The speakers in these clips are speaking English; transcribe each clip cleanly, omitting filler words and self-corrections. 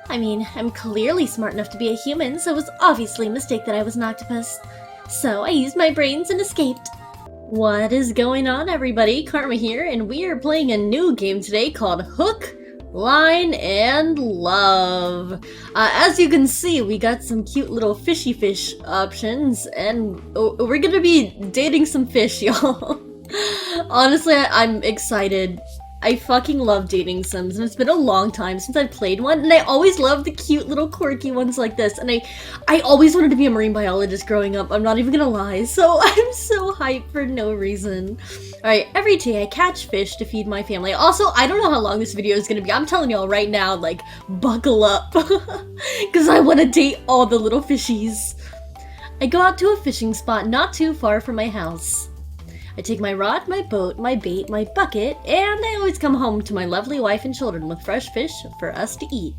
I mean, I'm clearly smart enough to be a human, so it was obviously a mistake that I was an octopus. So I used my brains and escaped. What is going on, everybody? Karma here, and we are playing a new game today called Hook, Line, and Love. As you can see, we got some cute little fishy fish options, and we're gonna be dating some fish, y'all. Honestly, I'm excited. I fucking love dating sims, and it's been a long time since I've played one, and I always love the cute little quirky ones like this, and I always wanted to be a marine biologist growing up, I'm not even gonna lie, so I'm so hyped for no reason. Alright, every day I catch fish to feed my family. Also, I don't know how long this video is gonna be, I'm telling y'all right now, like, buckle up, because I want to date all the little fishies. I go out to a fishing spot not too far from my house. I take my rod, my boat, my bait, my bucket, and I always come home to my lovely wife and children with fresh fish for us to eat.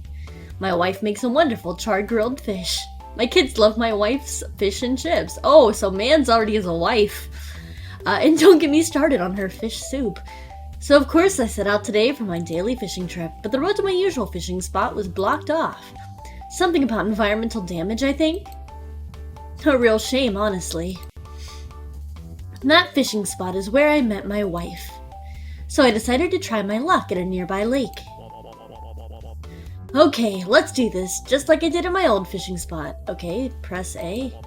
My wife makes a wonderful charred grilled fish. My kids love my wife's fish and chips. Oh, so man's already has a wife. And don't get me started on her fish soup. So of course I set out today for my daily fishing trip, but the road to my usual fishing spot was blocked off. Something about environmental damage, I think? A real shame, honestly. That fishing spot is where I met my wife. So I decided to try my luck at a nearby lake. Okay, let's do this, just like I did at my old fishing spot. Okay, press A.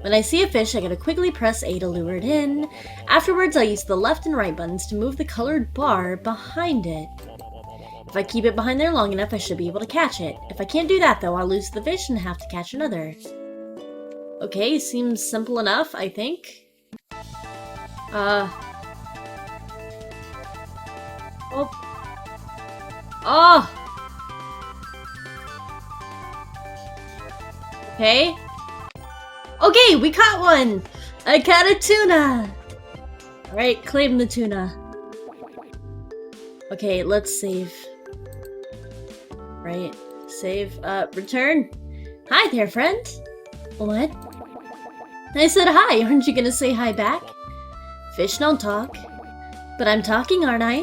When I see a fish, I gotta quickly press A to lure it in. Afterwards, I use the left and right buttons to move the colored bar behind it. If I keep it behind there long enough, I should be able to catch it. If I can't do that though, I'll lose the fish and have to catch another. Okay, seems simple enough, I think. Okay. Okay, we caught one! I caught a tuna! Alright, claim the tuna. Okay, let's save. Right, save, return. Hi there, friend! What? I said hi, aren't you gonna say hi back? Fish don't talk. But I'm talking, aren't I?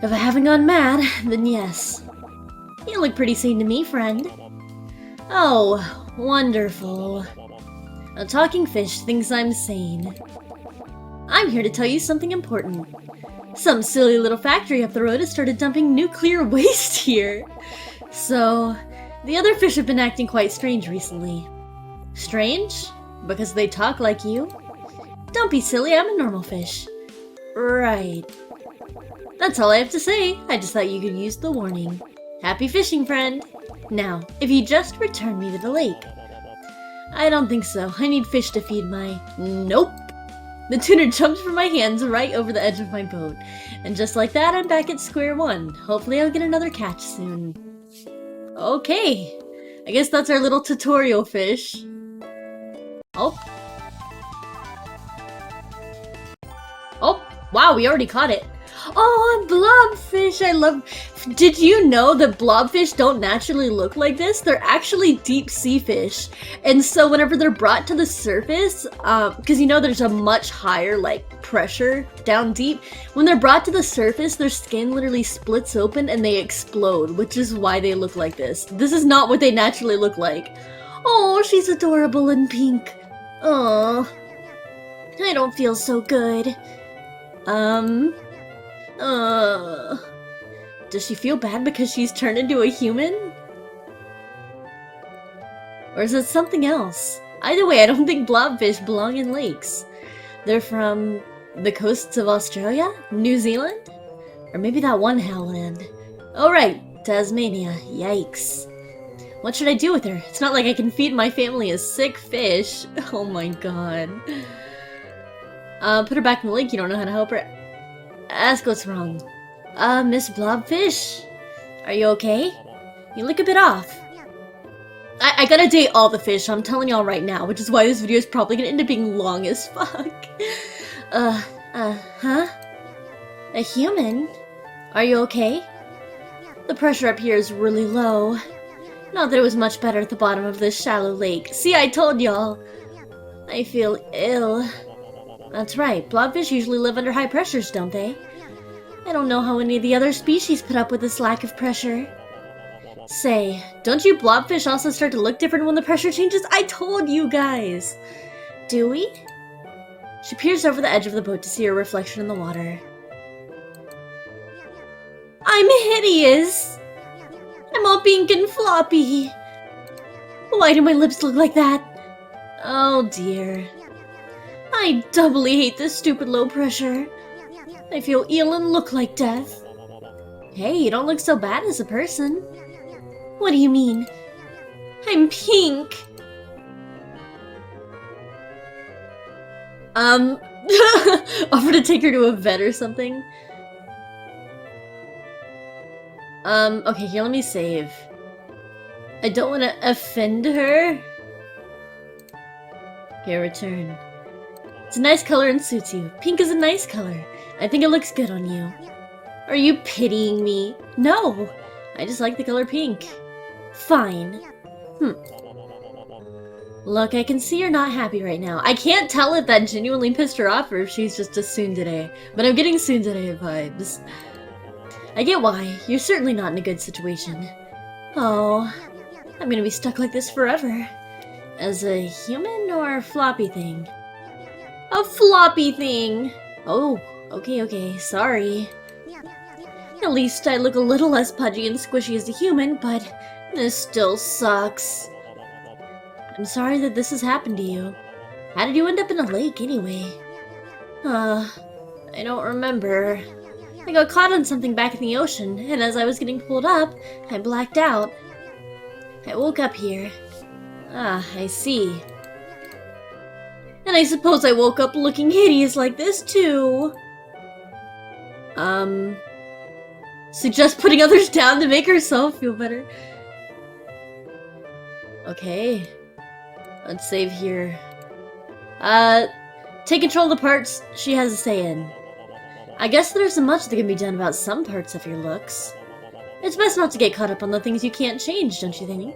If I haven't gone mad, then yes. You look pretty sane to me, friend. Oh, wonderful. A talking fish thinks I'm sane. I'm here to tell you something important. Some silly little factory up the road has started dumping nuclear waste here. So, the other fish have been acting quite strange recently. Strange? Because they talk like you? Don't be silly, I'm a normal fish. Right. That's all I have to say. I just thought you could use the warning. Happy fishing, friend. Now, if you just return me to the lake. I don't think so. I need fish to feed my... Nope. The tuna jumped from my hands right over the edge of my boat. And just like that, I'm back at square one. Hopefully I'll get another catch soon. Okay. I guess that's our little tutorial fish. Oh. Oh, wow, we already caught it. Oh, a blobfish! I love... Did you know that blobfish don't naturally look like this? They're actually deep sea fish. And so whenever they're brought to the surface, because you know there's a much higher, like, pressure down deep, when they're brought to the surface, their skin literally splits open and they explode, which is why they look like this. This is not what they naturally look like. Oh, she's adorable and pink. Oh, I don't feel so good. Does she feel bad because she's turned into a human? Or is it something else? Either way, I don't think blobfish belong in lakes. They're from the coasts of Australia? New Zealand? Or maybe that one hellland. Oh right, Tasmania. Yikes. What should I do with her? It's not like I can feed my family a sick fish. Oh my god. Put her back in the lake, you don't know how to help her. Ask what's wrong. Miss Blobfish? Are you okay? You look a bit off. I gotta date all the fish, I'm telling y'all right now, which is why this video is probably gonna end up being long as fuck. Huh? A human? Are you okay? The pressure up here is really low. Not that it was much better at the bottom of this shallow lake. See, I told y'all. I feel ill. That's right, blobfish usually live under high pressures, don't they? I don't know how any of the other species put up with this lack of pressure. Say, don't you blobfish also start to look different when the pressure changes? I told you guys! Do we? She peers over the edge of the boat to see her reflection in the water. I'm hideous! I'm all pink and floppy! Why do my lips look like that? Oh dear. I doubly hate this stupid low pressure. I feel ill and look like death. Hey, you don't look so bad as a person. What do you mean? I'm pink. Offer to take her to a vet or something? Okay, here, let me save. I don't want to offend her. Okay, return. It's a nice color and suits you. Pink is a nice color. I think it looks good on you. Are you pitying me? No! I just like the color pink. Fine. Look, I can see you're not happy right now. I can't tell if that genuinely pissed her off or if she's just a tsundere, but I'm getting tsundere vibes. I get why. You're certainly not in a good situation. Oh, I'm gonna be stuck like this forever. As a human or a floppy thing? A floppy thing! Oh, okay, sorry. At least I look a little less pudgy and squishy as a human, but this still sucks. I'm sorry that this has happened to you. How did you end up in a lake, anyway? I don't remember. I got caught on something back in the ocean, and as I was getting pulled up, I blacked out. I woke up here. Ah, I see. And I suppose I woke up looking hideous like this, too. Suggest putting others down to make herself feel better. Okay. Let's save here. Take control of the parts she has a say in. I guess there isn't much that can be done about some parts of your looks. It's best not to get caught up on the things you can't change, don't you think?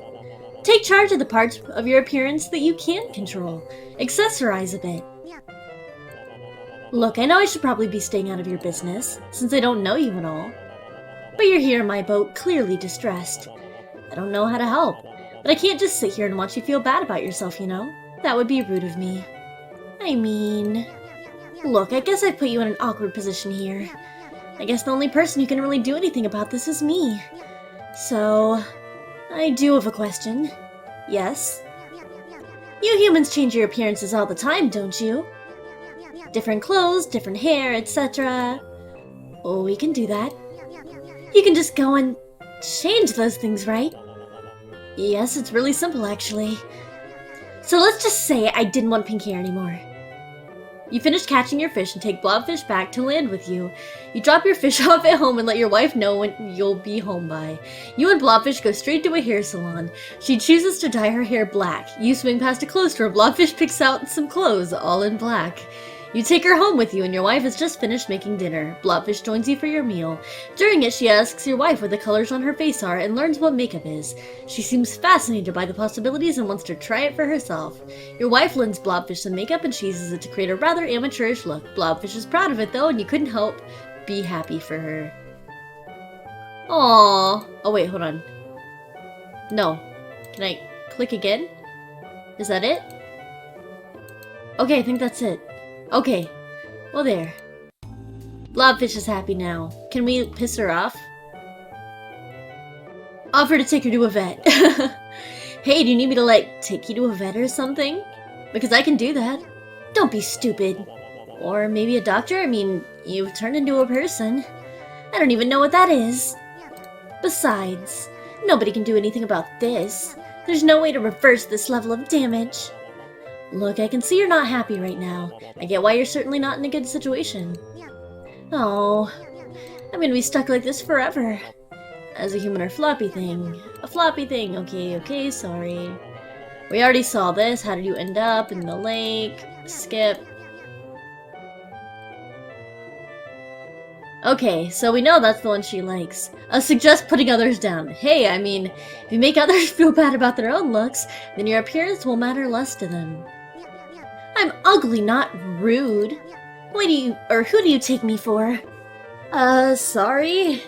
Take charge of the parts of your appearance that you can control. Accessorize a bit. Look, I know I should probably be staying out of your business, since I don't know you at all. But you're here in my boat, clearly distressed. I don't know how to help, but I can't just sit here and watch you feel bad about yourself, you know? That would be rude of me. I mean... Look, I guess I've put you in an awkward position here. I guess the only person who can really do anything about this is me. So... I do have a question. Yes? You humans change your appearances all the time, don't you? Different clothes, different hair, etc. Oh, we can do that. You can just go and change those things, right? Yes, it's really simple, actually. So let's just say I didn't want pink hair anymore. You finish catching your fish and take blobfish back to land with you. You drop your fish off at home and let your wife know when you'll be home by. You and blobfish go straight to a hair salon. She chooses to dye her hair black. You swing past a clothes store. Blobfish picks out some clothes, all in black. You take her home with you and your wife has just finished making dinner. Blobfish joins you for your meal. During it, she asks your wife what the colors on her face are and learns what makeup is. She seems fascinated by the possibilities and wants to try it for herself. Your wife lends Blobfish some makeup and she uses it to create a rather amateurish look. Blobfish is proud of it though, and you couldn't help be happy for her. Aww. Oh wait, hold on. No. Can I click again? Is that it? Okay, I think that's it. Okay. Well, there. Blobfish is happy now. Can we piss her off? Offer to take her to a vet. Hey, do you need me to, like, take you to a vet or something? Because I can do that. Don't be stupid. Or maybe a doctor? I mean, you've turned into a person. I don't even know what that is. Besides, nobody can do anything about this. There's no way to reverse this level of damage. Look, I can see you're not happy right now. I get why you're certainly not in a good situation. Oh, I'm gonna be stuck like this forever. As a human or floppy thing. A floppy thing. Okay, sorry. We already saw this. How did you end up in the lake? Skip. Okay, so we know that's the one she likes. Suggest putting others down. Hey, I mean, if you make others feel bad about their own looks, then your appearance will matter less to them. I'm ugly, not rude. Who do you take me for? Sorry?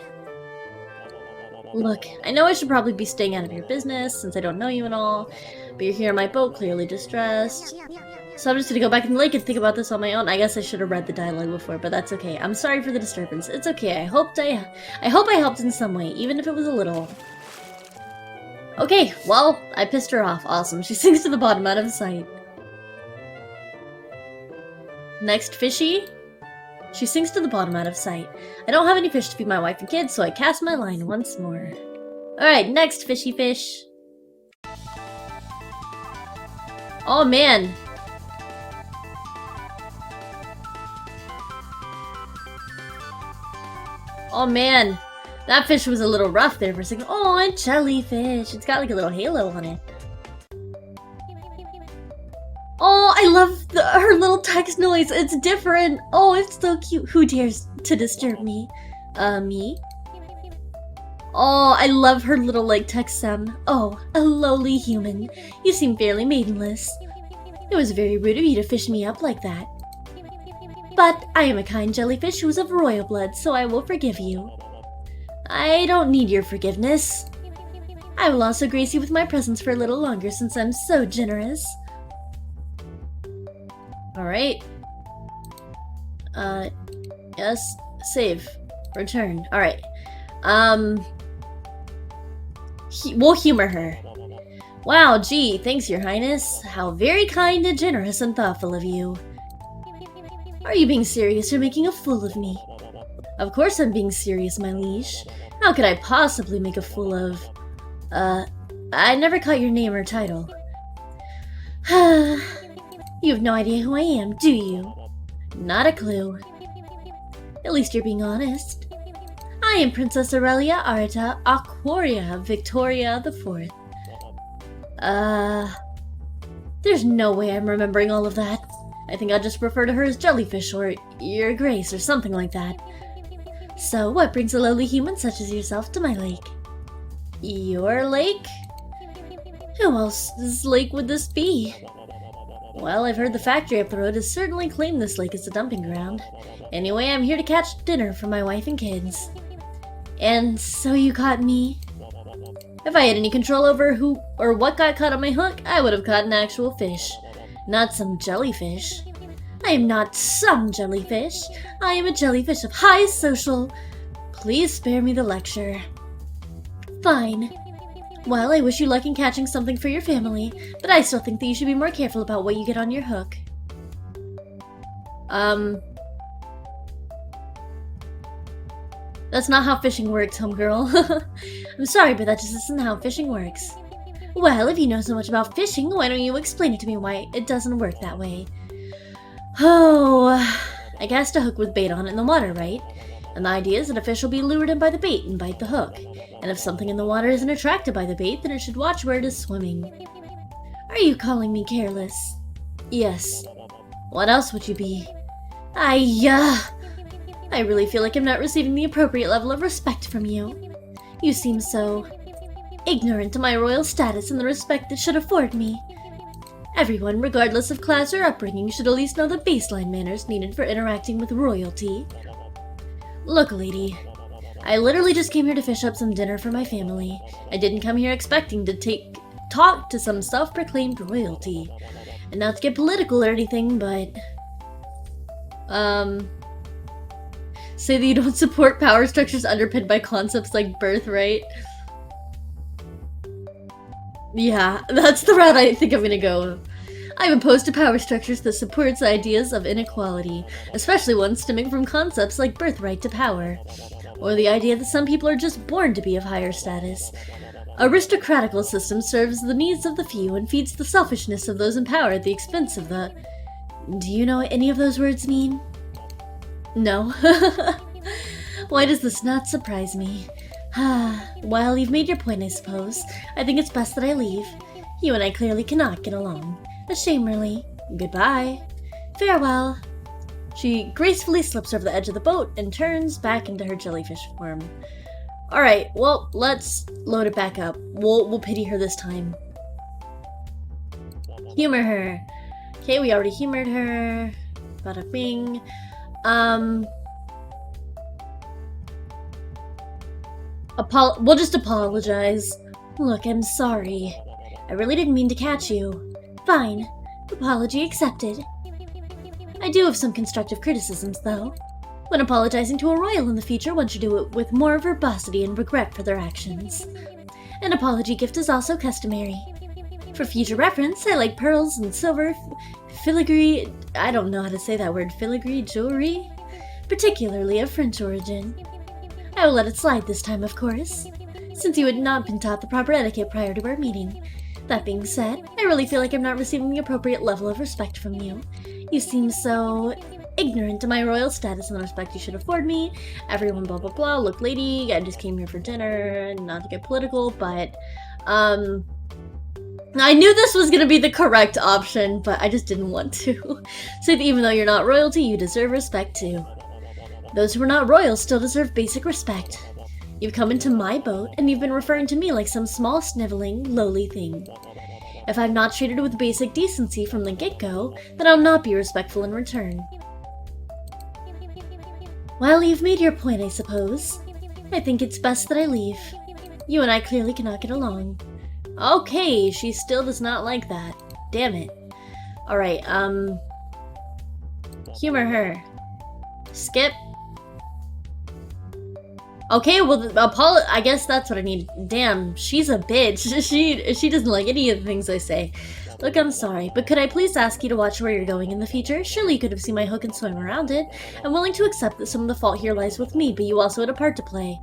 Look, I know I should probably be staying out of your business since I don't know you and all, but you're here on my boat, clearly distressed. So I'm just gonna go back in the lake and think about this on my own. I guess I should have read the dialogue before, but that's okay. I'm sorry for the disturbance. It's okay. I hope I helped in some way, even if it was a little. Okay, well, I pissed her off. Awesome. She sinks to the bottom out of sight. Next fishy. She sinks to the bottom out of sight. I don't have any fish to feed my wife and kids, so I cast my line once more. Alright, next fishy fish. Oh man. Oh man. That fish was a little rough there for a second. Oh, a jellyfish. It's got like a little halo on it. Oh, I love her little text noise. It's different. Oh, it's so cute. Who dares to disturb me? Me? Oh, I love her little like text sound. Oh, a lowly human. You seem fairly maidenless. It was very rude of you to fish me up like that. But I am a kind jellyfish who is of royal blood, so I will forgive you. I don't need your forgiveness. I will also grace you with my presence for a little longer since I'm so generous. Alright. Yes. Save. Return. Alright. We'll humor her. Wow, gee, thanks, your highness. How very kind and generous and thoughtful of you. Are you being serious or making a fool of me? Of course I'm being serious, my liege. How could I possibly make a fool of... I never caught your name or title. You have no idea who I am, do you? Not a clue. At least you're being honest. I am Princess Aurelia Arta Aquaria Victoria IV. There's no way I'm remembering all of that. I think I'll just refer to her as Jellyfish or Your Grace or something like that. So, what brings a lowly human such as yourself to my lake? Your lake? Who else's lake would this be? Well, I've heard the factory up the road has certainly claimed this lake as a dumping ground. Anyway, I'm here to catch dinner for my wife and kids. And so you caught me? If I had any control over who or what got caught on my hook, I would have caught an actual fish. Not some jellyfish. I am not some jellyfish. I am a jellyfish of high social. Please spare me the lecture. Fine. Well, I wish you luck in catching something for your family, but I still think that you should be more careful about what you get on your hook. That's not how fishing works, homegirl. I'm sorry, but that just isn't how fishing works. Well, if you know so much about fishing, why don't you explain it to me why it doesn't work that way? Oh, I cast a hook with bait on it in the water, right? And the idea is that a fish will be lured in by the bait and bite the hook. And if something in the water isn't attracted by the bait, then it should watch where it is swimming. Are you calling me careless? Yes. What else would you be? I really feel like I'm not receiving the appropriate level of respect from you. You seem so ignorant to my royal status and the respect it should afford me. Everyone, regardless of class or upbringing, should at least know the baseline manners needed for interacting with royalty. Look, lady, I literally just came here to fish up some dinner for my family. I didn't come here expecting to talk to some self-proclaimed royalty. And not to get political or anything, but... say that you don't support power structures underpinned by concepts like birthright. Yeah, that's the route I think I'm gonna go. I'm opposed to power structures that supports ideas of inequality, especially ones stemming from concepts like birthright to power, or the idea that some people are just born to be of higher status. Aristocratical system serves the needs of the few and feeds the selfishness of those in power at the expense of the... Do you know what any of those words mean? No. Why does this not surprise me? Well, you've made your point, I suppose. I think it's best that I leave. You and I clearly cannot get along. Ashamedly. Goodbye. Farewell. She gracefully slips over the edge of the boat and turns back into her jellyfish form. Alright, well, let's load it back up. We'll pity her this time. Humor her. Okay, we already humored her. Bada bing. We'll just apologize. Look, I'm sorry. I really didn't mean to catch you. Fine. Apology accepted. I do have some constructive criticisms, though. When apologizing to a royal in the future, one should do it with more verbosity and regret for their actions. An apology gift is also customary. For future reference, I like pearls and silver, filigree, I don't know how to say that word, filigree jewelry? Particularly of French origin. I will let it slide this time, of course, since you had not been taught the proper etiquette prior to our meeting. That being said, I really feel like I'm not receiving the appropriate level of respect from you. You seem so ignorant to my royal status and the respect you should afford me. Everyone blah blah blah, look lady, I just came here for dinner, not to get political, but, I knew this was gonna be the correct option, but I just didn't want to. So even though you're not royalty, you deserve respect too. Those who are not royals still deserve basic respect. You've come into my boat, and you've been referring to me like some small, sniveling, lowly thing. If I'm not treated with basic decency from the get-go, then I'll not be respectful in return. Well, you've made your point, I suppose. I think it's best that I leave. You and I clearly cannot get along. Okay, she still does not like that. Damn it. Alright, humor her. Skip. Okay, well, I guess that's what I need. Damn, she's a bitch. She doesn't like any of the things I say. Look, I'm sorry, but could I please ask you to watch where you're going in the future? Surely you could have seen my hook and swim around it. I'm willing to accept that some of the fault here lies with me, but you also had a part to play.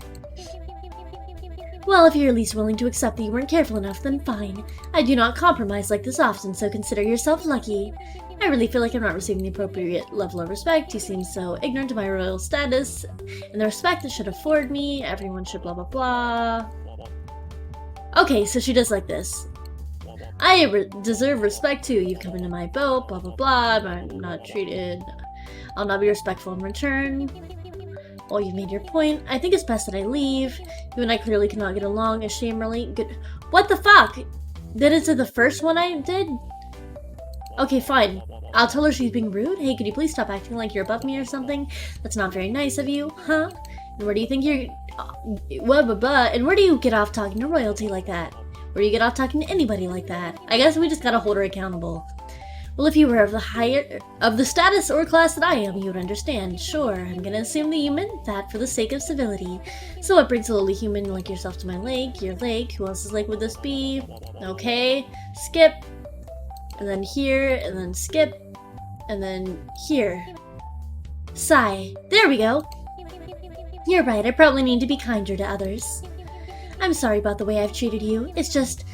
Well, if you're at least willing to accept that you weren't careful enough, then fine. I do not compromise like this often, so consider yourself lucky. I really feel like I'm not receiving the appropriate level of respect. You seem so ignorant to my royal status, and the respect that should afford me. Everyone should blah blah blah. Okay, so she does like this. I deserve respect too. You've come into my boat, blah blah blah. I'm not treated. I'll not be respectful in return. Well, you've made your point. I think it's best that I leave. You and I clearly cannot get along. A shame, really. Good. What the fuck? That is the first one I did? Okay, fine. I'll tell her she's being rude. Hey, could you please stop acting like you're above me or something? That's not very nice of you, huh? And where do you think you're... And where do you get off talking to royalty like that? Where do you get off talking to anybody like that? I guess we just gotta hold her accountable. Well, if you were of the status or class that I am, you would understand. Sure, I'm gonna assume that you meant that for the sake of civility. So what brings a lowly human like yourself to my lake? Your lake? Who else's lake would this be? Okay, skip. And then here, and then skip. And then here. Sigh. There we go. You're right, I probably need to be kinder to others. I'm sorry about the way I've treated you. It's just,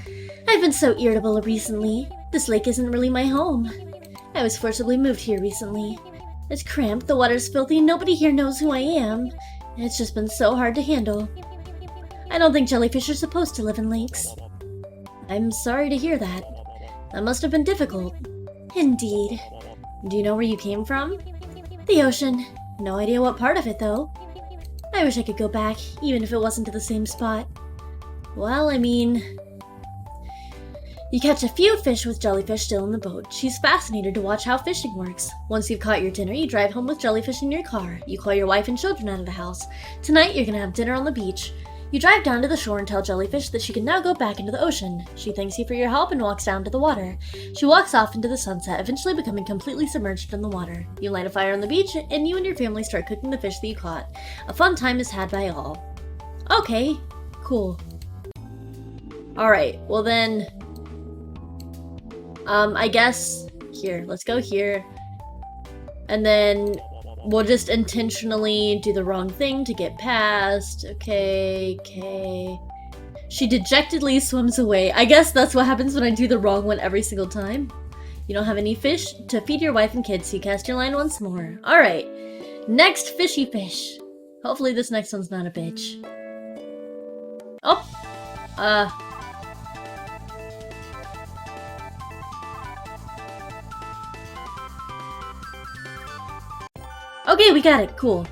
I've been so irritable recently. This lake isn't really my home. I was forcibly moved here recently. It's cramped, the water's filthy, nobody here knows who I am. And it's just been so hard to handle. I don't think jellyfish are supposed to live in lakes. I'm sorry to hear that. That must have been difficult. Indeed. Do you know where you came from? The ocean. No idea what part of it, though. I wish I could go back, even if it wasn't to the same spot. Well, I mean... You catch a few fish with jellyfish still in the boat. She's fascinated to watch how fishing works. Once you've caught your dinner, you drive home with jellyfish in your car. You call your wife and children out of the house. Tonight, you're gonna have dinner on the beach. You drive down to the shore and tell Jellyfish that she can now go back into the ocean. She thanks you for your help and walks down to the water. She walks off into the sunset, eventually becoming completely submerged in the water. You light a fire on the beach, and you and your family start cooking the fish that you caught. A fun time is had by all. Okay, cool. Alright, well then... I guess... Here, let's go here. And then... We'll just intentionally do the wrong thing to get past. Okay. She dejectedly swims away. I guess that's what happens when I do the wrong one every single time. You don't have any fish to feed your wife and kids, so you cast your line once more. Alright. Next fishy fish. Hopefully this next one's not a bitch. Oh! Okay, we got it. Cool.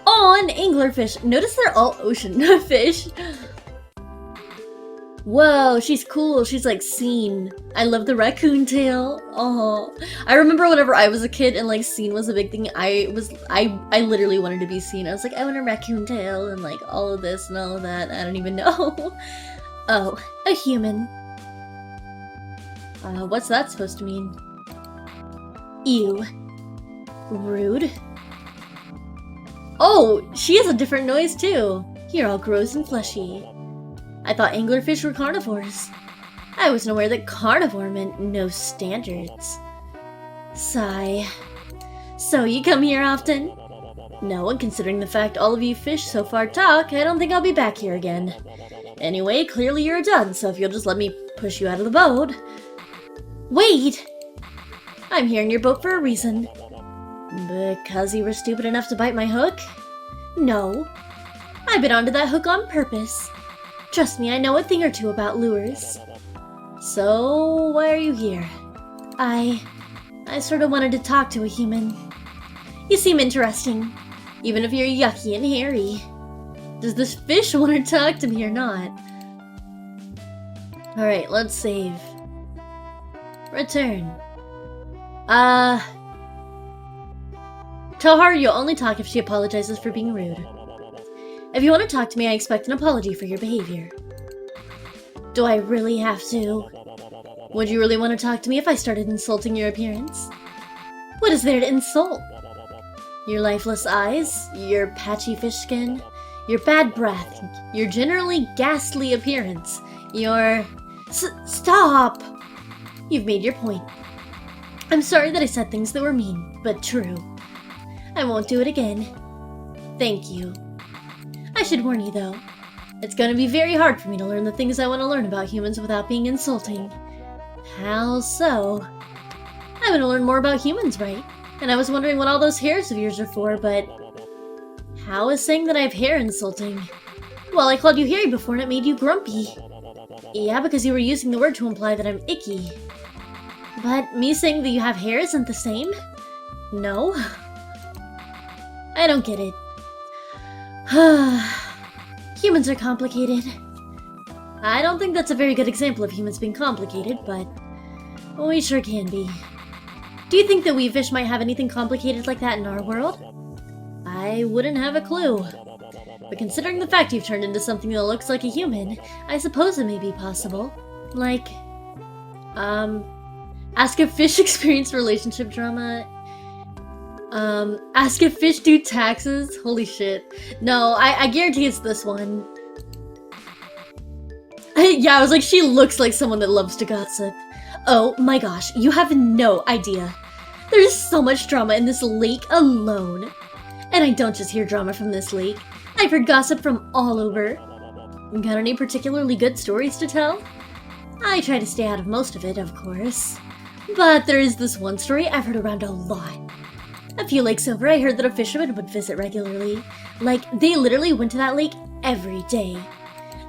Oh, an anglerfish. Notice they're all ocean fish. Whoa, she's cool. She's like seen. I love the raccoon tail. Oh, I remember whenever I was a kid and like seen was a big thing. I literally wanted to be seen. I was like, I want a raccoon tail and like all of this and all of that. I don't even know. Oh, a human. What's that supposed to mean? Ew. Rude. Oh, she has a different noise too. You're all gross and fleshy. I thought anglerfish were carnivores. I wasn't aware that carnivore meant no standards. Sigh. So you come here often? No, and considering the fact all of you fish so far talk, I don't think I'll be back here again. Anyway, clearly you're done, so if you'll just let me push you out of the boat. Wait! I'm here in your boat for a reason. Because you were stupid enough to bite my hook? No. I bit onto that hook on purpose. Trust me, I know a thing or two about lures. So, why are you here? I sort of wanted to talk to a human. You seem interesting, even if you're yucky and hairy. Does this fish want to talk to me or not? Alright, let's save. Return. Tell her you'll only talk if she apologizes for being rude. If you want to talk to me, I expect an apology for your behavior. Do I really have to? Would you really want to talk to me if I started insulting your appearance? What is there to insult? Your lifeless eyes, your patchy fish skin, your bad breath, your generally ghastly appearance, your... Stop! You've made your point. I'm sorry that I said things that were mean, but true. I won't do it again. Thank you. I should warn you though, it's gonna be very hard for me to learn the things I want to learn about humans without being insulting. How so? I want to learn more about humans, right? And I was wondering what all those hairs of yours are for, but... How is saying that I have hair insulting? Well, I called you hairy before and it made you grumpy. Yeah, because you were using the word to imply that I'm icky. But me saying that you have hair isn't the same? No? I don't get it. Humans are complicated. I don't think that's a very good example of humans being complicated, but we sure can be. Do you think that we fish might have anything complicated like that in our world? I wouldn't have a clue. But considering the fact you've turned into something that looks like a human, I suppose it may be possible. Like, ask if fish experience relationship drama. Ask if fish do taxes? Holy shit. No, I guarantee it's this one. Yeah, I was like, she looks like someone that loves to gossip. Oh my gosh, you have no idea. There's so much drama in this lake alone. And I don't just hear drama from this lake. I've heard gossip from all over. Got any particularly good stories to tell? I try to stay out of most of it, of course. But there is this one story I've heard around a lot. A few lakes over, I heard that a fisherman would visit regularly. Like, they literally went to that lake every day.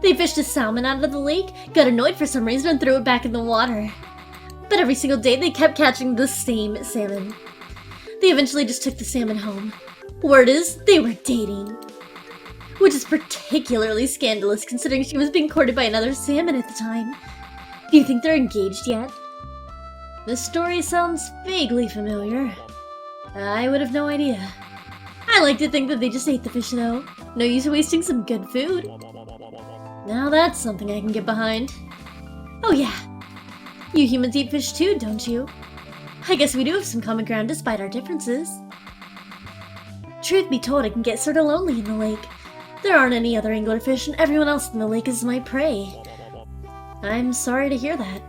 They fished a salmon out of the lake, got annoyed for some reason, and threw it back in the water. But every single day, they kept catching the same salmon. They eventually just took the salmon home. Word is, they were dating. Which is particularly scandalous considering she was being courted by another salmon at the time. Do you think they're engaged yet? This story sounds vaguely familiar. I would have no idea. I like to think that they just ate the fish though. No use wasting some good food. Now that's something I can get behind. Oh yeah. You humans eat fish too, don't you? I guess we do have some common ground despite our differences. Truth be told, it can get sorta lonely in the lake. There aren't any other anglerfish and everyone else in the lake is my prey. I'm sorry to hear that.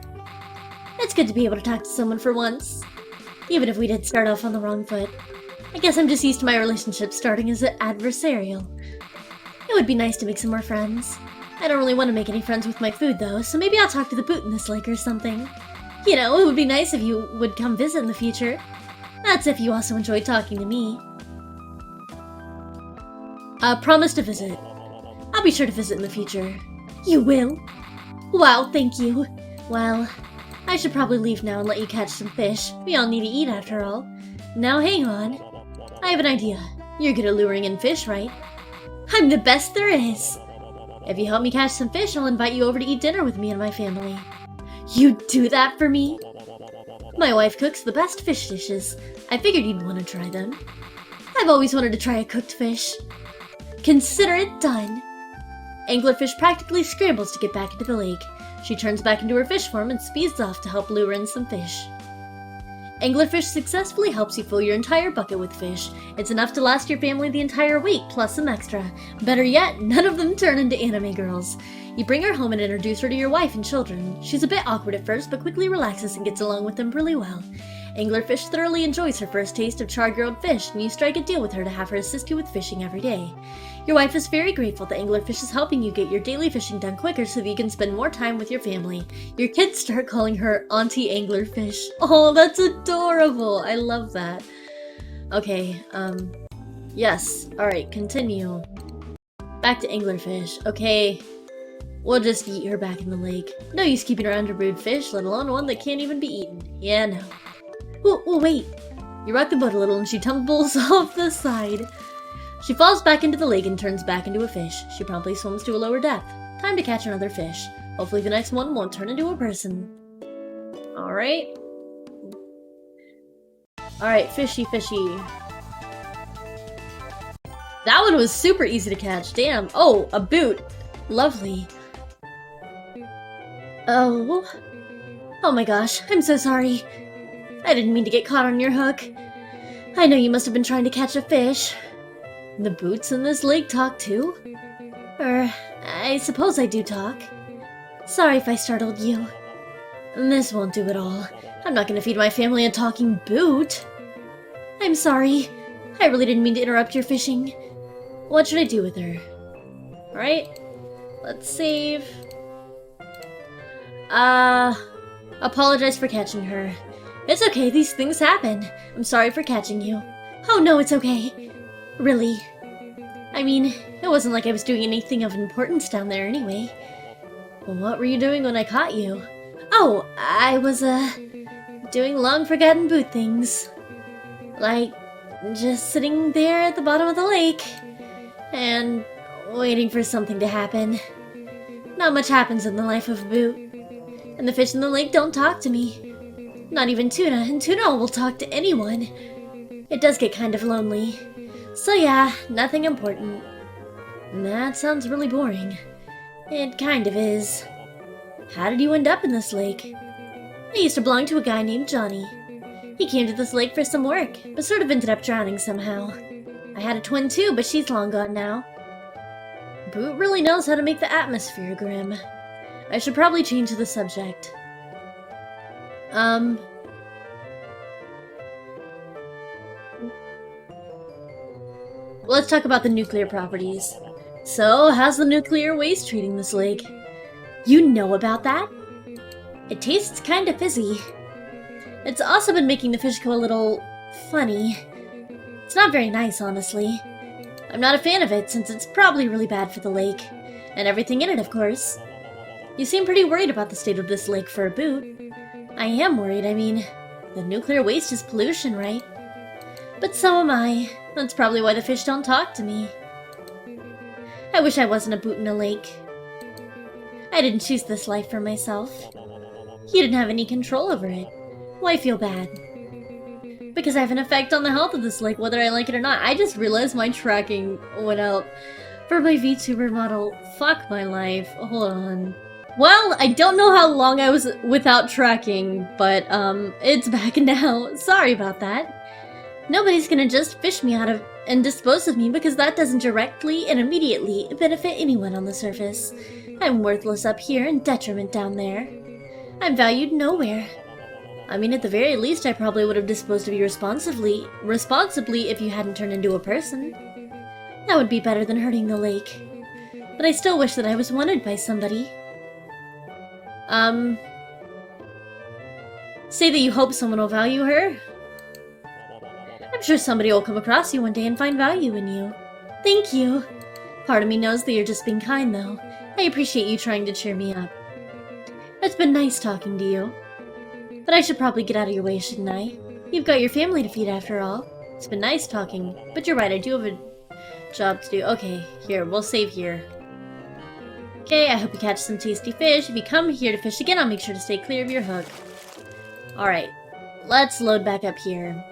It's good to be able to talk to someone for once. Even if we did start off on the wrong foot. I guess I'm just used to my relationship starting as adversarial. It would be nice to make some more friends. I don't really want to make any friends with my food though, so maybe I'll talk to the boot in this lake or something. You know, it would be nice if you would come visit in the future. That's if you also enjoy talking to me. Promise to visit. I'll be sure to visit in the future. You will? Wow, thank you. Well, I should probably leave now and let you catch some fish. We all need to eat after all. Now hang on. I have an idea. You're good at luring in fish, right? I'm the best there is. If you help me catch some fish, I'll invite you over to eat dinner with me and my family. You'd do that for me? My wife cooks the best fish dishes. I figured you'd want to try them. I've always wanted to try a cooked fish. Consider it done. Anglerfish practically scrambles to get back into the lake. She turns back into her fish form and speeds off to help lure in some fish. Anglerfish successfully helps you fill your entire bucket with fish. It's enough to last your family the entire week, plus some extra. Better yet, none of them turn into anime girls. You bring her home and introduce her to your wife and children. She's a bit awkward at first, but quickly relaxes and gets along with them really well. Anglerfish thoroughly enjoys her first taste of char-grilled fish, and you strike a deal with her to have her assist you with fishing every day. Your wife is very grateful that Anglerfish is helping you get your daily fishing done quicker so that you can spend more time with your family. Your kids start calling her Auntie Anglerfish. Oh, that's adorable! I love that. Okay, yes. Alright, continue. Back to Anglerfish. Okay, we'll just eat her back in the lake. No use keeping her underbrewed fish, let alone one that can't even be eaten. Yeah, no. Oh, wait! You rock the boat a little and she tumbles off the side. She falls back into the lake and turns back into a fish. She promptly swims to a lower depth. Time to catch another fish. Hopefully the next one won't turn into a person. Alright. Alright, fishy. That one was super easy to catch, damn. Oh, a boot. Lovely. Oh my gosh, I'm so sorry. I didn't mean to get caught on your hook. I know you must have been trying to catch a fish. The boots in this lake talk too? I suppose I do talk. Sorry if I startled you. This won't do at all. I'm not gonna feed my family a talking boot. I'm sorry. I really didn't mean to interrupt your fishing. What should I do with her? Alright. Let's save. Apologize for catching her. It's okay, these things happen. I'm sorry for catching you. Oh no, it's okay. Really. I mean, it wasn't like I was doing anything of importance down there anyway. Well, what were you doing when I caught you? Oh, I was, doing long-forgotten boot things. Like, just sitting there at the bottom of the lake. And waiting for something to happen. Not much happens in the life of a boot. And the fish in the lake don't talk to me. Not even Tuna, and Tuna will talk to anyone. It does get kind of lonely. So yeah, nothing important. That sounds really boring. It kind of is. How did you end up in this lake? I used to belong to a guy named Johnny. He came to this lake for some work, but sort of ended up drowning somehow. I had a twin too, but she's long gone now. Boot really knows how to make the atmosphere grim. I should probably change the subject. Let's talk about the nuclear properties. So, how's the nuclear waste treating this lake? You know about that? It tastes kinda fizzy. It's also been making the fish go a little funny. It's not very nice, honestly. I'm not a fan of it, since it's probably really bad for the lake. And everything in it, of course. You seem pretty worried about the state of this lake for a boot. I am worried, I mean, the nuclear waste is pollution, right? But so am I. That's probably why the fish don't talk to me. I wish I wasn't a boot in a lake. I didn't choose this life for myself. You didn't have any control over it. Why feel bad? Because I have an effect on the health of this lake, whether I like it or not. I just realized my tracking went out for my VTuber model. Fuck my life. Hold on. Well, I don't know how long I was without tracking, but, it's back now. Sorry about that. Nobody's gonna just fish me out of and dispose of me because that doesn't directly and immediately benefit anyone on the surface. I'm worthless up here and detriment down there. I'm valued nowhere. I mean, at the very least, I probably would have disposed of you responsibly if you hadn't turned into a person. That would be better than hurting the lake. But I still wish that I was wanted by somebody. Say that you hope someone will value her. I'm sure somebody will come across you one day and find value in you. Thank you. Part of me knows that you're just being kind, though. I appreciate you trying to cheer me up. It's been nice talking to you. But I should probably get out of your way, shouldn't I? You've got your family to feed after all. It's been nice talking, but you're right, I do have a job to do. Okay, here, we'll save here. Okay, I hope you catch some tasty fish. If you come here to fish again, I'll make sure to stay clear of your hook. Alright, let's load back up here.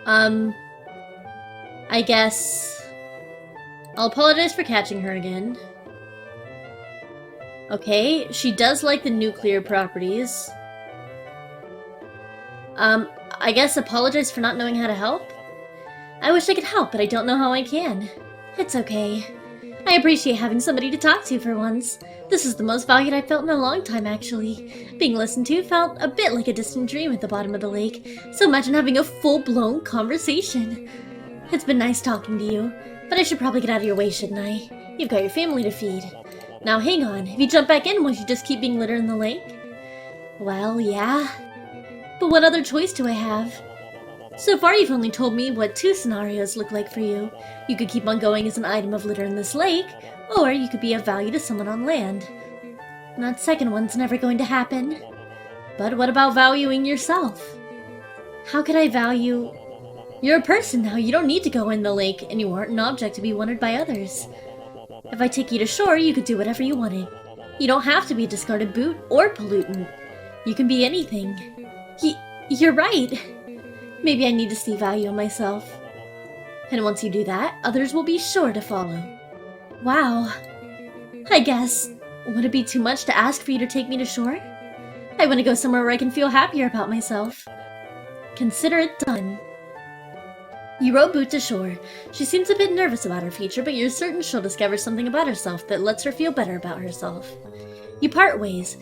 I guess I'll apologize for catching her again. Okay, she does like the nuclear properties. I guess apologize for not knowing how to help? I wish I could help, but I don't know how I can. It's okay. I appreciate having somebody to talk to for once. This is the most valued I've felt in a long time, actually. Being listened to felt a bit like a distant dream at the bottom of the lake, so imagine having a full-blown conversation. It's been nice talking to you, but I should probably get out of your way, shouldn't I? You've got your family to feed. Now hang on, if you jump back in, won't you just keep being litter in the lake? Well, yeah. But what other choice do I have? So far you've only told me what 2 scenarios look like for you. You could keep on going as an item of litter in this lake, or you could be of value to someone on land. That second one's never going to happen. But what about valuing yourself? How could I value... You're a person now, you don't need to go in the lake, and you aren't an object to be wanted by others. If I take you to shore, you could do whatever you wanted. You don't have to be a discarded boot or pollutant. You can be anything. You're right. Maybe I need to see value in myself. And once you do that, others will be sure to follow. Wow. I guess, would it be too much to ask for you to take me to shore? I want to go somewhere where I can feel happier about myself. Consider it done. You row Boot to shore. She seems a bit nervous about her future, but you're certain she'll discover something about herself that lets her feel better about herself. You part ways.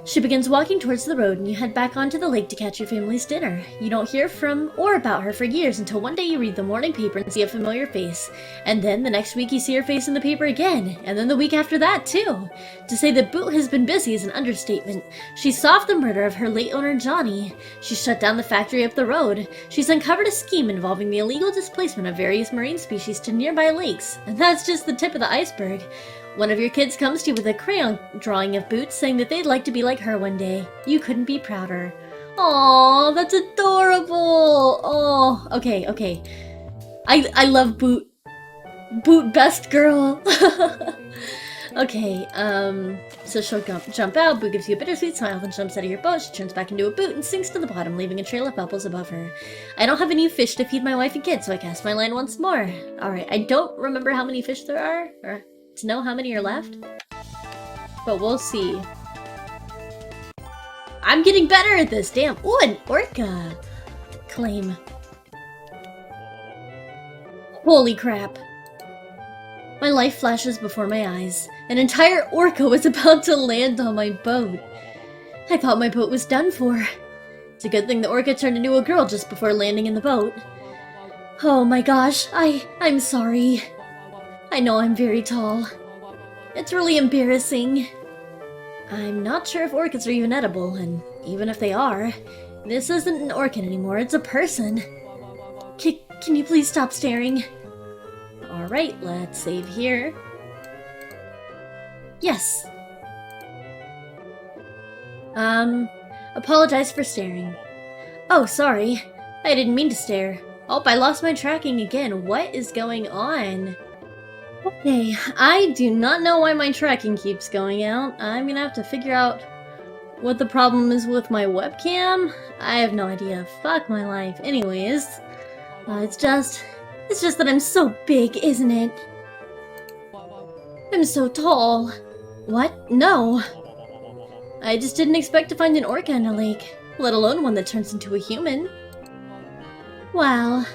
She begins walking towards the road, and you head back onto the lake to catch your family's dinner. You don't hear from or about her for years until one day you read the morning paper and see a familiar face. And then the next week you see her face in the paper again, and then the week after that too. To say that Boot has been busy is an understatement. She solved the murder of her late owner Johnny. She shut down the factory up the road. She's uncovered a scheme involving the illegal displacement of various marine species to nearby lakes. And that's just the tip of the iceberg. One of your kids comes to you with a crayon drawing of Boots, saying that they'd like to be like her one day. You couldn't be prouder. Aww, that's adorable! Oh, okay. I love Boot. Boot best girl! Okay, so she'll jump out, Boot gives you a bittersweet smile, then jumps out of your boat, she turns back into a boot and sinks to the bottom, leaving a trail of bubbles above her. I don't have any fish to feed my wife and kids, so I cast my line once more. Alright, I don't remember how many fish there are, or to know how many are left, but we'll see. I'm getting better at this, damn. Ooh, an orca! Claim. Holy crap. My life flashes before my eyes. An entire orca was about to land on my boat. I thought my boat was done for. It's a good thing the orca turned into a girl just before landing in the boat. Oh my gosh, I'm sorry. I know I'm very tall. It's really embarrassing. I'm not sure if orcas are even edible, and even if they are, this isn't an orchid anymore, it's a person. Can you please stop staring? Alright, let's save here. Yes. Apologize for staring. Oh, sorry. I didn't mean to stare. Oh, I lost my tracking again. What is going on? Okay, I do not know why my tracking keeps going out. I'm gonna have to figure out what the problem is with my webcam. I have no idea. Fuck my life. Anyways, it's just that I'm so big, isn't it? I'm so tall. What? No. I just didn't expect to find an orca in a lake, let alone one that turns into a human. Well,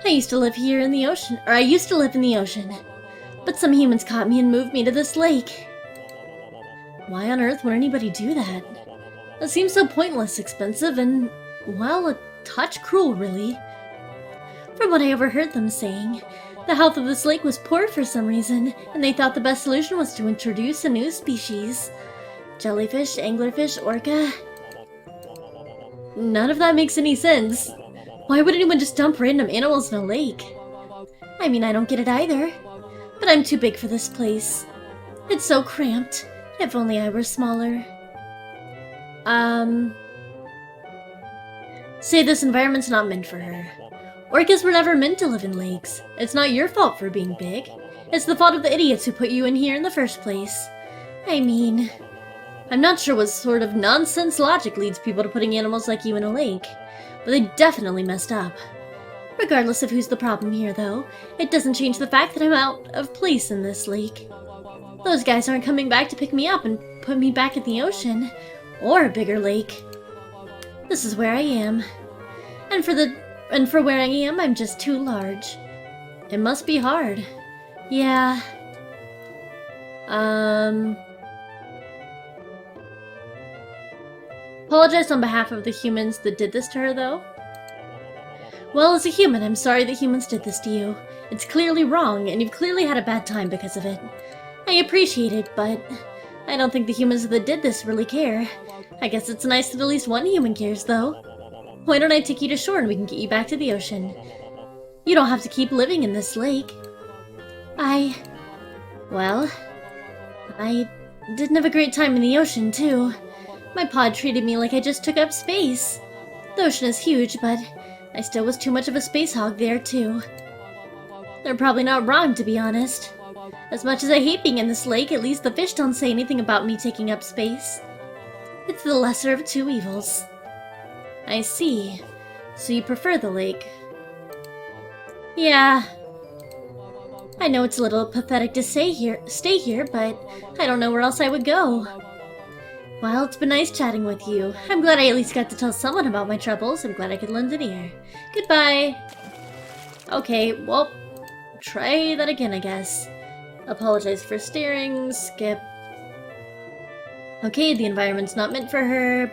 I used to live here in the ocean, or I used to live in the ocean, but some humans caught me and moved me to this lake. Why on earth would anybody do that? It seems so pointless, expensive, and, well, a touch cruel, really. From what I overheard them saying, the health of this lake was poor for some reason, and they thought the best solution was to introduce a new species. Jellyfish, anglerfish, orca... None of that makes any sense. Why would anyone just dump random animals in a lake? I mean, I don't get it either. But I'm too big for this place. It's so cramped. If only I were smaller. Say this environment's not meant for her. Orcas were never meant to live in lakes. It's not your fault for being big. It's the fault of the idiots who put you in here in the first place. I mean, I'm not sure what sort of nonsense logic leads people to putting animals like you in a lake, but they definitely messed up. Regardless of who's the problem here, though, it doesn't change the fact that I'm out of place in this lake. Those guys aren't coming back to pick me up and put me back in the ocean, or a bigger lake. This is where I am. And for where I am, I'm just too large. It must be hard. Yeah. Apologize on behalf of the humans that did this to her, though. Well, as a human, I'm sorry that humans did this to you. It's clearly wrong, and you've clearly had a bad time because of it. I appreciate it, but I don't think the humans that did this really care. I guess it's nice that at least one human cares, though. Why don't I take you to shore and we can get you back to the ocean? You don't have to keep living in this lake. Well, I didn't have a great time in the ocean, too. My pod treated me like I just took up space. The ocean is huge, but I still was too much of a space hog there, too. They're probably not wrong, to be honest. As much as I hate being in this lake, at least the fish don't say anything about me taking up space. It's the lesser of two evils. I see. So you prefer the lake. Yeah. I know it's a little pathetic to stay here, but I don't know where else I would go. Well, it's been nice chatting with you. I'm glad I at least got to tell someone about my troubles. I'm glad I could lend an ear. Goodbye. Okay, well, try that again, I guess. Apologize for staring, skip. Okay, the environment's not meant for her.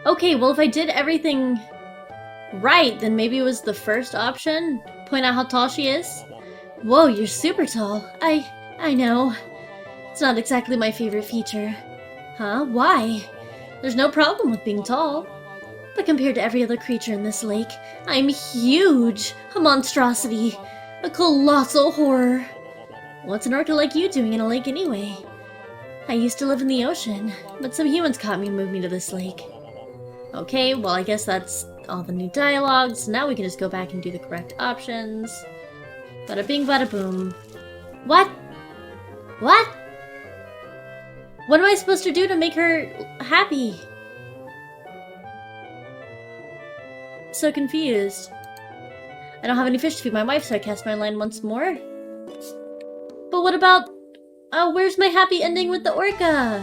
Okay, well, if I did everything right, then maybe it was the first option. Point out how tall she is. Whoa, you're super tall. I know. It's not exactly my favorite feature. Huh? Why? There's no problem with being tall. But compared to every other creature in this lake, I'm huge! A monstrosity! A colossal horror! What's an orca like you doing in a lake anyway? I used to live in the ocean, but some humans caught me and moved me to this lake. Okay, well I guess that's all the new dialogues. Now we can just go back and do the correct options. Bada bing, bada boom. What? What? What am I supposed to do to make her happy? So confused. I don't have any fish to feed my wife, so I cast my line once more. But what about... where's my happy ending with the orca?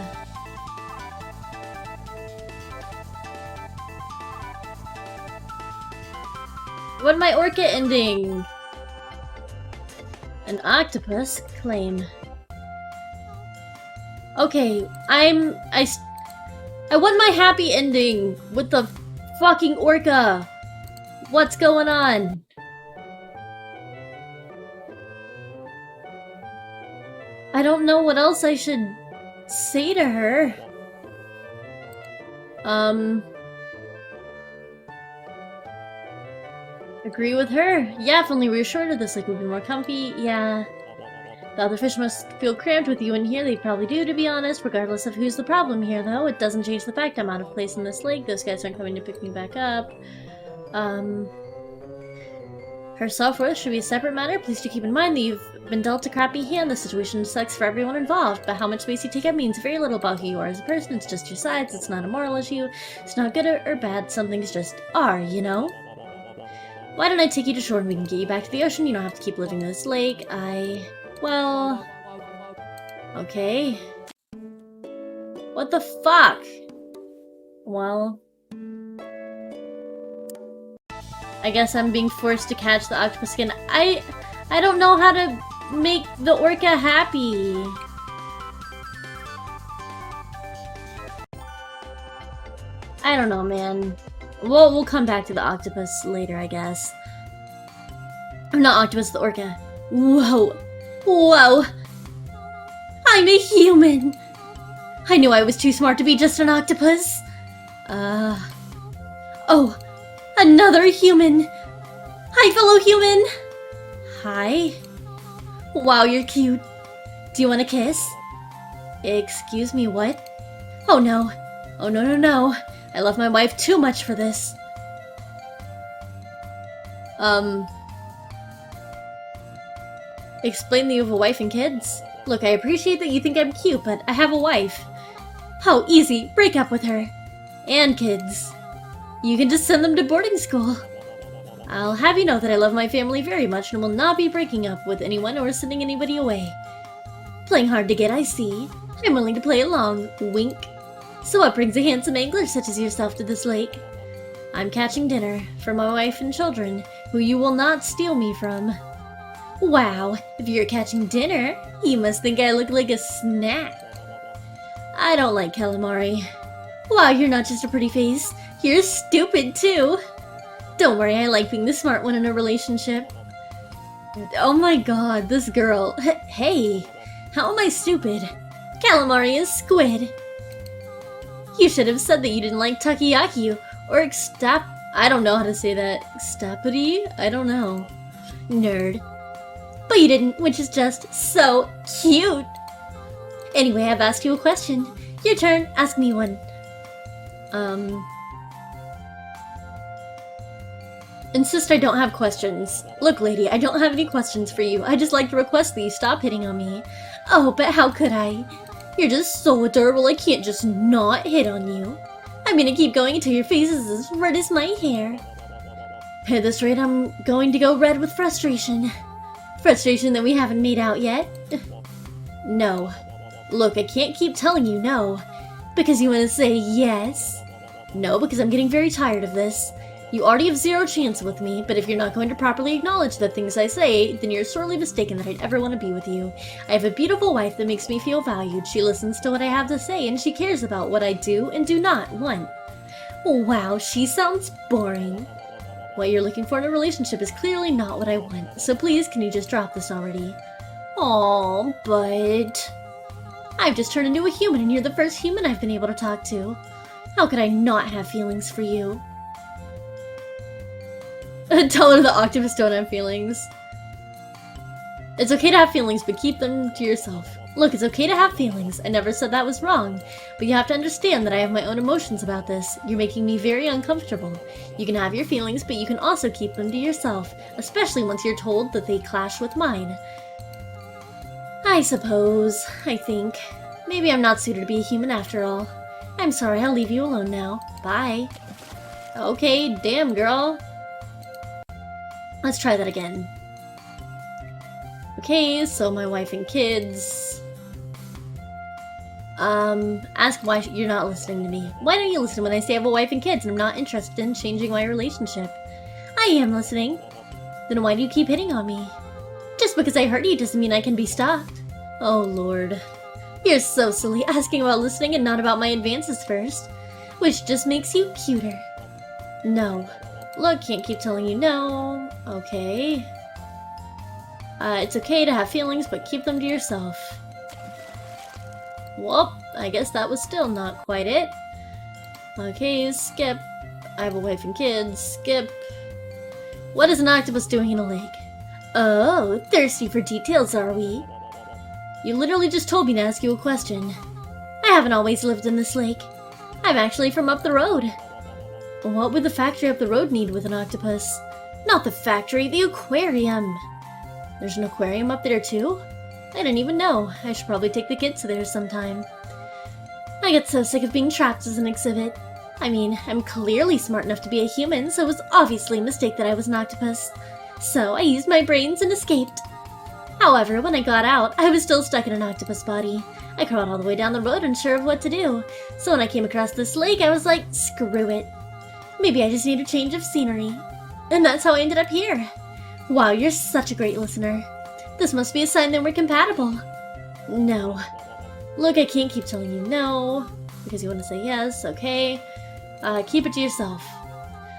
What my orca ending? An octopus claim. Okay, I want my happy ending with the fucking orca. What's going on? I don't know what else I should say to her. Agree with her. Yeah, if only we were shorter, this lake would be more comfy. Yeah. The other fish must feel cramped with you in here. They probably do, to be honest. Regardless of who's the problem here, though, it doesn't change the fact I'm out of place in this lake. Those guys aren't coming to pick me back up. Her self-worth should be a separate matter. Please do keep in mind that you've been dealt a crappy hand. The situation sucks for everyone involved, but how much space you take up means very little about who you are as a person. It's just your sides. It's not a moral issue. It's not good or bad. Some things just are, you know? Why don't I take you to shore and we can get you back to the ocean? You don't have to keep living in this lake. Well... Okay. What the fuck? Well... I guess I'm being forced to catch the octopus again. I don't know how to make the orca happy. I don't know, man. We'll come back to the octopus later, I guess. Not octopus, the orca. Whoa. Whoa. I'm a human. I knew I was too smart to be just an octopus. Oh. Another human. Hi, fellow human. Hi. Wow, you're cute. Do you want a kiss? Excuse me, what? Oh no. Oh no, no, no. I love my wife too much for this. Explain that you have a wife and kids. Look, I appreciate that you think I'm cute, but I have a wife. Oh, easy. Break up with her. And kids. You can just send them to boarding school. I'll have you know that I love my family very much and will not be breaking up with anyone or sending anybody away. Playing hard to get, I see. I'm willing to play along. Wink. So what brings a handsome angler such as yourself to this lake? I'm catching dinner for my wife and children, who you will not steal me from. Wow, if you're catching dinner, you must think I look like a snack. I don't like calamari. Wow, you're not just a pretty face, you're stupid too. Don't worry, I like being the smart one in a relationship. Oh my god, this girl. Hey, how am I stupid? Calamari is squid. You should have said that you didn't like takoyaki or I don't know how to say that. Extapity? I don't know. Nerd. But you didn't, which is just so cute. Anyway, I've asked you a question. Your turn, ask me one. Insist I don't have questions. Look, lady, I don't have any questions for you. I just like to request that you stop hitting on me. Oh, but how could I? You're just so adorable, I can't just not hit on you. I'm gonna keep going until your face is as red as my hair. At this rate, I'm going to go red with frustration. Frustration that we haven't made out yet. No. Look, I can't keep telling you no. Because you want to say yes. No, because I'm getting very tired of this. You already have zero chance with me, but if you're not going to properly acknowledge the things I say, then you're sorely mistaken that I'd ever want to be with you. I have a beautiful wife that makes me feel valued. She listens to what I have to say, and she cares about what I do and do not want. Wow, she sounds boring. What you're looking for in a relationship is clearly not what I want, so please, can you just drop this already? Aww, but... I've just turned into a human, and you're the first human I've been able to talk to. How could I not have feelings for you? Tell her the octopus don't have feelings. It's okay to have feelings, but keep them to yourself. Look, it's okay to have feelings. I never said that was wrong. But you have to understand that I have my own emotions about this. You're making me very uncomfortable. You can have your feelings, but you can also keep them to yourself. Especially once you're told that they clash with mine. I suppose. I think. Maybe I'm not suited to be a human after all. I'm sorry, I'll leave you alone now. Bye. Okay, damn girl. Let's try that again. Okay, so my wife and kids. Ask why you're not listening to me. Why don't you listen when I say I have a wife and kids and I'm not interested in changing my relationship? I am listening. Then why do you keep hitting on me? Just because I hurt you doesn't mean I can be stopped. Oh lord. You're so silly, asking about listening and not about my advances first. Which just makes you cuter. No. Look, can't keep telling you no. Okay. It's okay to have feelings, but keep them to yourself. Well, I guess that was still not quite it. Okay, skip. I have a wife and kids. Skip. What is an octopus doing in a lake? Oh, thirsty for details, are we? You literally just told me to ask you a question. I haven't always lived in this lake. I'm actually from up the road. What would the factory up the road need with an octopus? Not the factory, the aquarium. There's an aquarium up there too? I didn't even know. I should probably take the kids there sometime. I get so sick of being trapped as an exhibit. I mean, I'm clearly smart enough to be a human, so it was obviously a mistake that I was an octopus. So I used my brains and escaped. However, when I got out, I was still stuck in an octopus body. I crawled all the way down the road unsure of what to do. So when I came across this lake, I was like, screw it. Maybe I just need a change of scenery. And that's how I ended up here. Wow, you're such a great listener. This must be a sign that we're compatible. No. Look, I can't keep telling you no, because you want to say yes, okay. Keep it to yourself.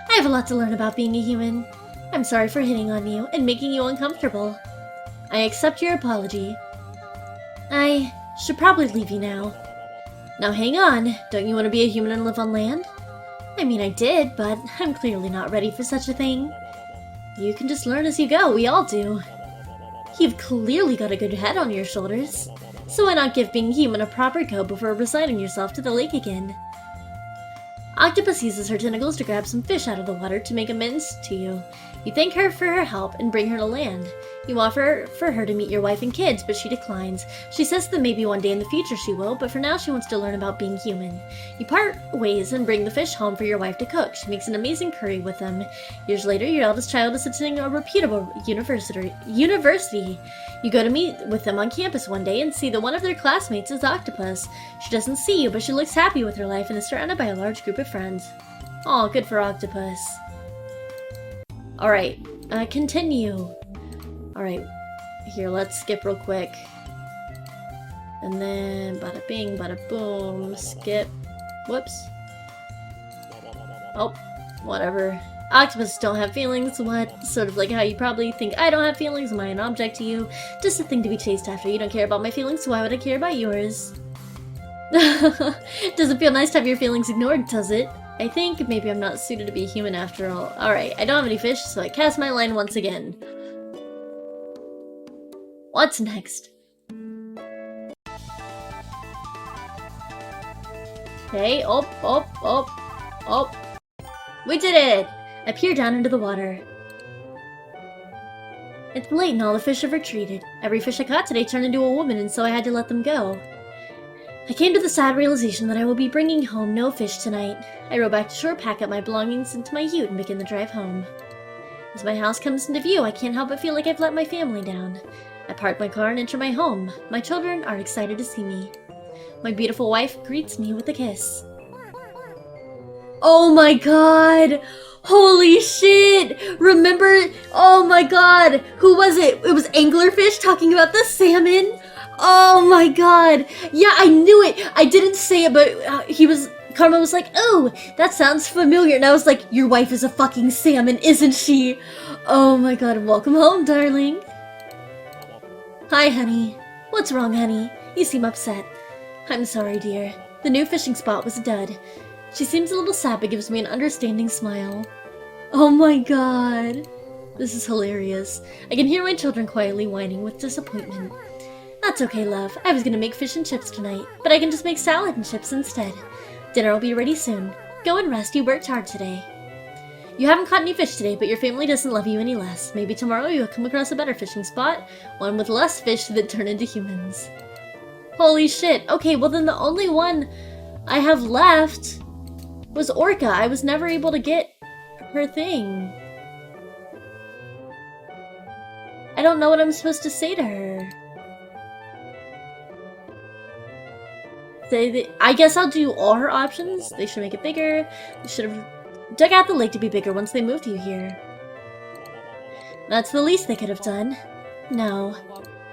I have a lot to learn about being a human. I'm sorry for hitting on you and making you uncomfortable. I accept your apology. I should probably leave you now. Now hang on, don't you want to be a human and live on land? I mean, I did, but I'm clearly not ready for such a thing. You can just learn as you go, we all do. You've clearly got a good head on your shoulders. So why not give being human a proper go before resigning yourself to the lake again? Octopus uses her tentacles to grab some fish out of the water to make amends to you. You thank her for her help and bring her to land. You offer for her to meet your wife and kids, but she declines. She says that maybe one day in the future she will, but for now she wants to learn about being human. You part ways and bring the fish home for your wife to cook. She makes an amazing curry with them. Years later, your eldest child is attending a reputable university. You go to meet with them on campus one day and see that one of their classmates is OCTOPUS. She doesn't see you, but she looks happy with her life and is surrounded by a large group of friends. Aw, good for OCTOPUS. Alright, continue. Alright, here, let's skip real quick. And then, bada bing, bada boom, skip. Whoops. Oh, whatever. Octopuses don't have feelings, what? Sort of like how you probably think I don't have feelings, am I an object to you? Just a thing to be chased after. You don't care about my feelings, so why would I care about yours? Doesn't feel nice to have your feelings ignored, does it? I think maybe I'm not suited to be a human after all. Alright, I don't have any fish, so I cast my line once again. What's next? Okay, oh. We did it! I peer down into the water. It's late and all the fish have retreated. Every fish I caught today turned into a woman, and so I had to let them go. I came to the sad realization that I will be bringing home no fish tonight. I row back to shore, pack up my belongings into my ute, and begin the drive home. As my house comes into view, I can't help but feel like I've let my family down. I park my car and enter my home. My children are excited to see me. My beautiful wife greets me with a kiss. Oh my god! Holy shit! Remember? Oh my god! Who was it? It was Anglerfish talking about the salmon? Oh my god! Yeah, I knew it! I didn't say it, but Karma was like, oh, that sounds familiar. And I was like, your wife is a fucking salmon, isn't she? Oh my god, welcome home, darling. Hi, honey. What's wrong, honey? You seem upset. I'm sorry, dear. The new fishing spot was a dud. She seems a little sad but gives me an understanding smile. Oh my god. This is hilarious. I can hear my children quietly whining with disappointment. That's okay, love. I was gonna make fish and chips tonight, but I can just make salad and chips instead. Dinner will be ready soon. Go and rest, you worked hard today. You haven't caught any fish today, but your family doesn't love you any less. Maybe tomorrow you'll come across a better fishing spot, one with less fish that turn into humans. Holy shit. Okay, well then the only one I have left was Orca. I was never able to get her thing. I don't know what I'm supposed to say to her. I guess I'll do all her options. They should make it bigger. They should have dug out the lake to be bigger once they moved you here. That's the least they could have done. No.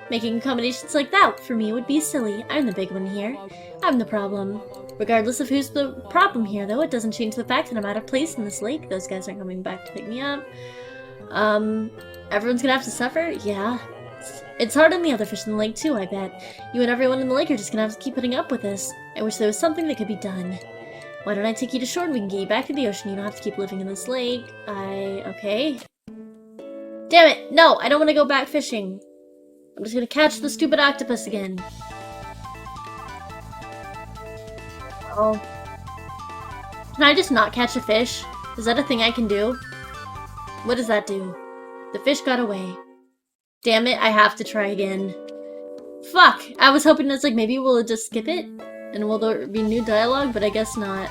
Making accommodations like that for me would be silly. I'm the big one here. I'm the problem. Regardless of who's the problem here, though, it doesn't change the fact that I'm out of place in this lake. Those guys aren't coming back to pick me up. Everyone's gonna have to suffer? Yeah. It's hard on the other fish in the lake, too, I bet. You and everyone in the lake are just gonna have to keep putting up with this. I wish there was something that could be done. Why don't I take you to shore and we can get you back to the ocean? You don't have to keep living in this lake. Okay. Damn it! No! I don't want to go back fishing. I'm just gonna catch the stupid octopus again. Oh. Can I just not catch a fish? Is that a thing I can do? What does that do? The fish got away. Damn it, I have to try again. Fuck! I was hoping it's like maybe we'll just skip it and will there be new dialogue, but I guess not.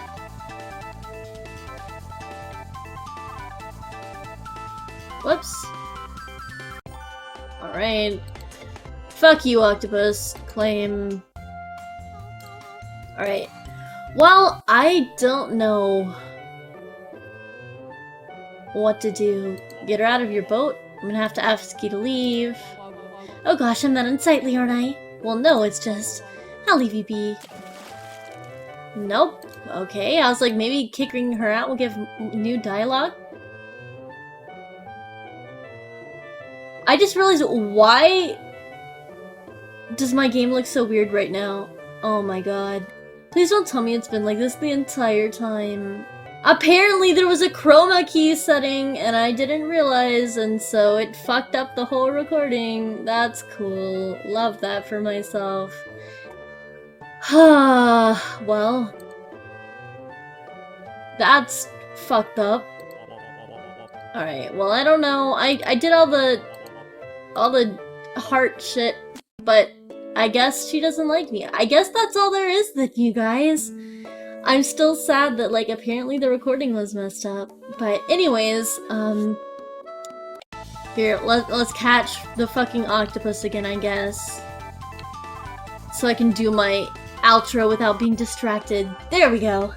Whoops. Alright. Fuck you, octopus. Claim. Alright. Well, I don't know what to do. Get her out of your boat? I'm gonna have to ask you to leave. Oh gosh, I'm that unsightly, aren't I? Well, no, it's just... I'll leave you be. Nope. Okay, I was like, maybe kicking her out will give new dialogue? I just realized, why does my game look so weird right now? Oh my god. Please don't tell me it's been like this the entire time. Apparently there was a chroma key setting and I didn't realize, and so it fucked up the whole recording. That's cool. Love that for myself. Well, that's fucked up. Alright, well, I don't know. I did all the heart shit, but I guess she doesn't like me. I guess that's all there is then, you guys. I'm still sad that, like, apparently the recording was messed up. But anyways, here, let's catch the fucking octopus again, I guess. So I can do my outro without being distracted. There we go.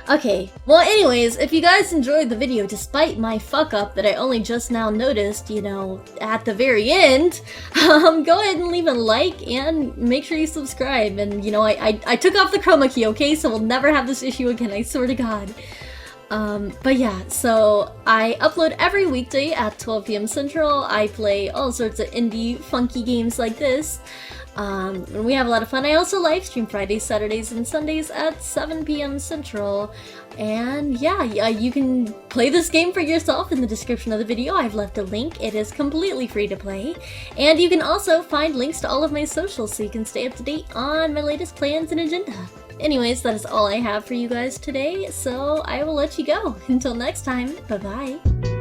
Okay, well anyways, if you guys enjoyed the video despite my fuck up that I only just now noticed, you know, at the very end, go ahead and leave a like and make sure you subscribe. And you know, I took off the chroma key, okay, so we'll never have this issue again, I swear to God. But yeah, so I upload every weekday at 12 p.m. Central. I play all sorts of indie funky games like this. And we have a lot of fun. I also live stream Fridays, Saturdays, and Sundays at 7 p.m. Central. And yeah, you can play this game for yourself in the description of the video. I've left a link. It is completely free to play. And you can also find links to all of my socials so you can stay up to date on my latest plans and agenda. Anyways, that is all I have for you guys today, so I will let you go. Until next time, bye-bye.